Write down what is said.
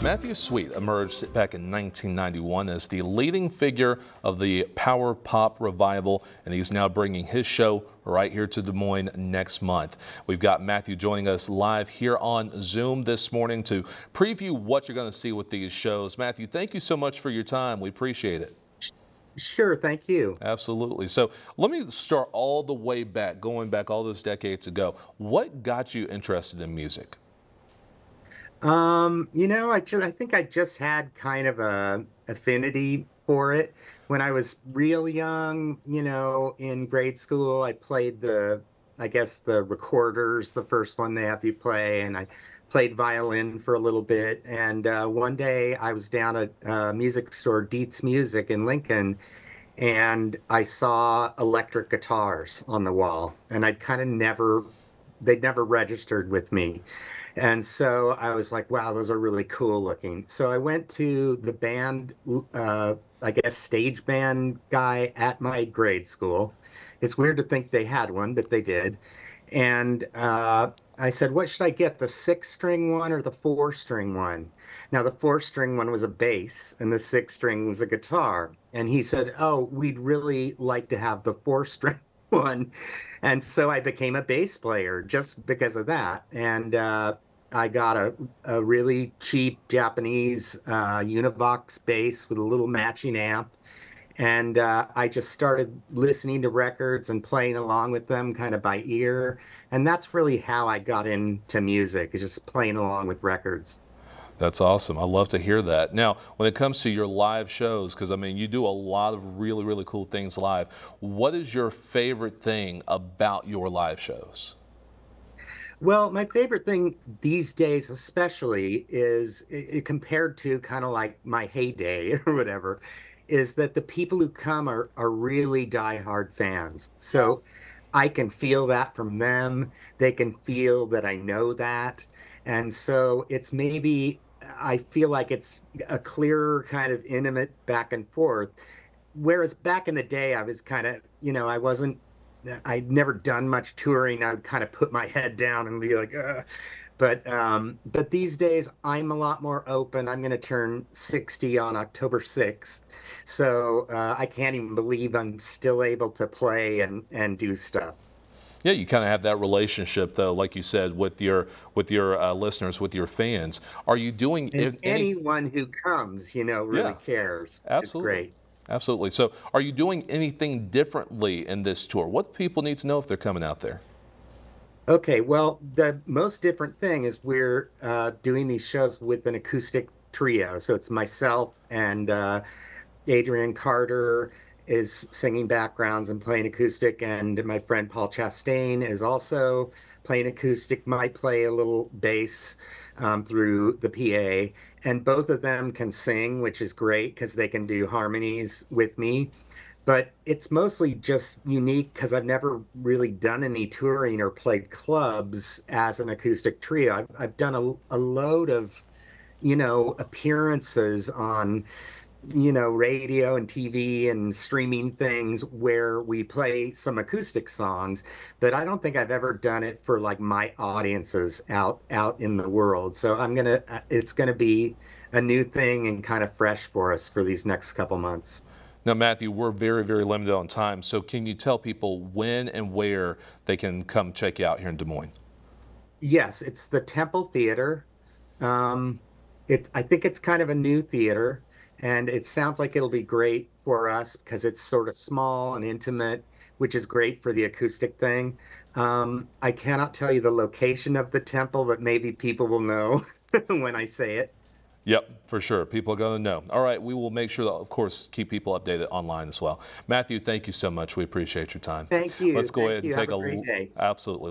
Matthew Sweet emerged back in 1991 as the leading figure of the power pop revival, and he's now bringing his show right here to Des Moines next month. We've got Matthew joining us live here on Zoom this morning to preview what you're going to see with these shows. Matthew, thank you so much for your time. We appreciate it. Sure, thank you. Absolutely. So let me start all the way back, going back all those decades ago. What got you interested in music? I think I just had kind of a affinity for it. When I was real young, in grade school, I played I guess the recorders, the first one they have you play, and I played violin for a little bit. And one day I was down at a music store, Dietz Music in Lincoln, and I saw electric guitars on the wall, and they'd never registered with me. And so I was like, wow, those are really cool looking. So I went to the band, I guess, stage band guy at my grade school. It's weird to think they had one, but they did. And I said, what should I get, the 6-string one or the 4-string one? Now, the 4-string one was a bass and the 6-string was a guitar. And he said, oh, we'd really like to have the 4-string one. And so I became a bass player just because of that. And I got a really cheap Japanese Univox bass with a little matching amp. And I just started listening to records and playing along with them kind of by ear. And that's really how I got into music, is just playing along with records. That's awesome. I love to hear that. Now, when it comes to your live shows, because I mean, you do a lot of really, really cool things live. What is your favorite thing about your live shows? Well, my favorite thing these days, especially, is compared to kind of like my heyday or whatever, is that the people who come are really diehard fans. So I can feel that from them. They can feel that I know that. And so I feel like it's a clearer kind of intimate back and forth. Whereas back in the day, I was kind of, I'd never done much touring. I would kind of put my head down and be like, ugh. But these days I'm a lot more open. I'm going to turn 60 on October 6th. So I can't even believe I'm still able to play and do stuff. Yeah, you kind of have that relationship, though, like you said, with your listeners, with your fans. Are you doing And anyone who comes, really Yeah, cares. It's absolutely. great. Absolutely. So are you doing anything differently in this tour? What do people need to know if they're coming out there? Okay, well, the most different thing is we're doing these shows with an acoustic trio. So it's myself and Adrian Carter is singing backgrounds and playing acoustic, and my friend Paul Chastain is also playing acoustic, might play a little bass through the PA. And both of them can sing, which is great because they can do harmonies with me. But it's mostly just unique because I've never really done any touring or played clubs as an acoustic trio. I've done a load of, appearances on, radio and TV and streaming things where we play some acoustic songs, but I don't think I've ever done it for like my audiences out in the world. So it's gonna be a new thing and kind of fresh for us for these next couple months. Now, Matthew, we're very, very limited on time. So can you tell people when and where they can come check you out here in Des Moines? Yes, it's the Temple Theater. Um, I think it's kind of a new theater, and it sounds like it'll be great for us because it's sort of small and intimate, which is great for the acoustic thing. I cannot tell you the location of the temple, but maybe people will know when I say it. Yep, for sure. People are going to know. All right, we will make sure that, of course, keep people updated online as well. Matthew, thank you so much. We appreciate your time. Thank you. Let's go Thank ahead and you. take Have a great day. absolutely.